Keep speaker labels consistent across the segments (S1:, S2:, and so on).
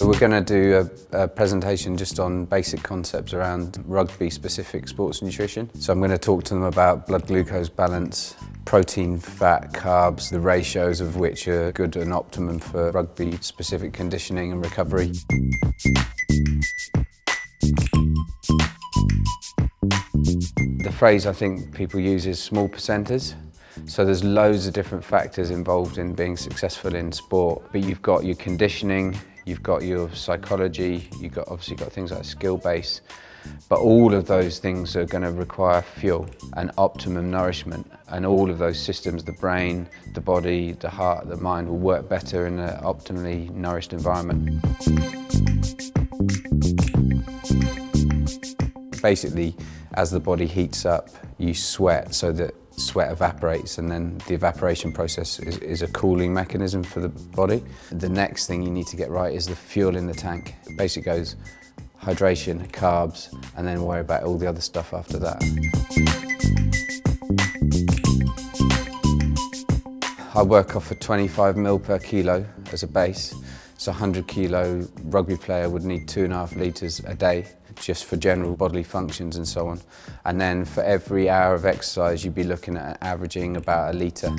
S1: We're going to do a presentation just on basic concepts around rugby-specific sports nutrition. So I'm going to talk to them about blood glucose balance, protein, fat, carbs, the ratios of which are good and optimum for rugby-specific conditioning and recovery. The phrase I think people use is small percenters. So there's loads of different factors involved in being successful in sport, but you've got your conditioning, you've got your psychology, you've obviously got things like skill base, but all of those things are going to require fuel and optimum nourishment, and all of those systems, the brain, the body, the heart, the mind, will work better in an optimally nourished environment. Basically, as the body heats up, you sweat so that sweat evaporates, and then the evaporation process is a cooling mechanism for the body. The next thing you need to get right is the fuel in the tank. It basically goes hydration, carbs, and then worry about all the other stuff after that. I work off a 25 ml per kilo as a base. So a 100 kilo rugby player would need 2.5 litres a day, just for general bodily functions and so on. And then for every hour of exercise, you'd be looking at averaging about 1 litre.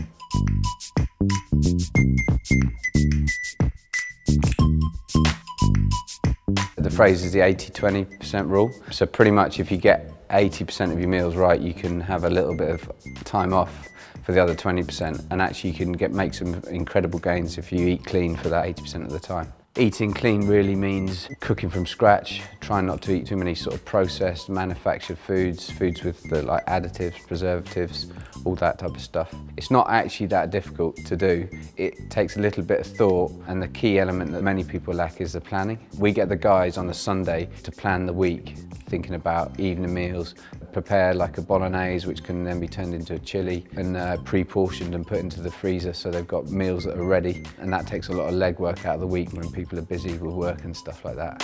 S1: The phrase is the 80-20% rule. So pretty much if you get 80% of your meals right, you can have a little bit of time off for the other 20%, and actually you can make some incredible gains if you eat clean for that 80% of the time. Eating clean really means cooking from scratch, trying not to eat too many sort of processed, manufactured foods with like additives, preservatives, all that type of stuff. It's not actually that difficult to do. It takes a little bit of thought, and the key element that many people lack is the planning. We get the guys on a Sunday to plan the week, thinking about evening meals, prepare like a bolognese, which can then be turned into a chili, and pre-portioned and put into the freezer, so they've got meals that are ready. And that takes a lot of legwork out of the week when people are busy with work and stuff like that.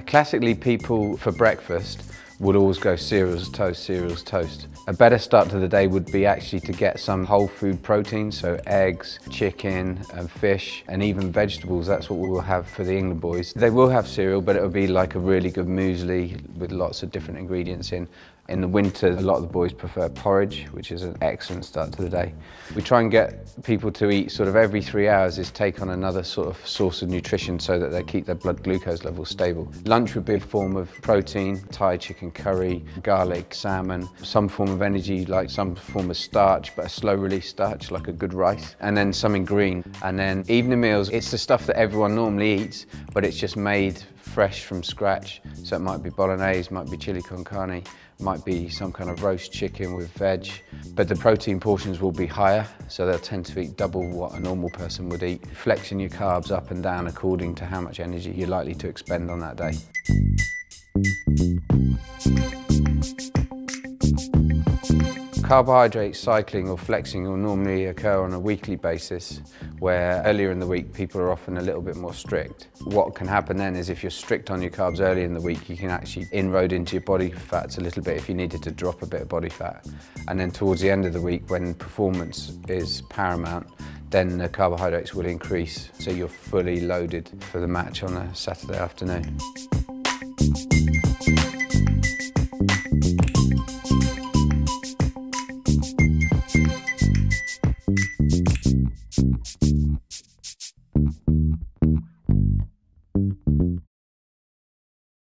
S1: Classically, people for breakfast would always go cereals, toast. A better start to the day would be actually to get some whole food protein, so eggs, chicken and fish, and even vegetables. That's what we will have for the England boys. They will have cereal, but it'll be like a really good muesli with lots of different ingredients in. In the winter, a lot of the boys prefer porridge, which is an excellent start to the day. We try and get people to eat sort of every 3 hours, is take on another sort of source of nutrition so that they keep their blood glucose levels stable. Lunch would be a form of protein, Thai chicken curry, garlic, salmon, some form of energy like some form of starch, but a slow release starch like a good rice, and then something green. And then evening meals, it's the stuff that everyone normally eats, but it's just made fresh from scratch. So it might be bolognese, might be chili con carne, might be some kind of roast chicken with veg, but the protein portions will be higher, so they'll tend to eat double what a normal person would eat, flexing your carbs up and down according to how much energy you're likely to expend on that day. Carbohydrate cycling or flexing will normally occur on a weekly basis, where earlier in the week people are often a little bit more strict. What can happen then is if you're strict on your carbs early in the week, you can actually inroad into your body fats a little bit if you needed to drop a bit of body fat. And then towards the end of the week, when performance is paramount, then the carbohydrates will increase, so you're fully loaded for the match on a Saturday afternoon.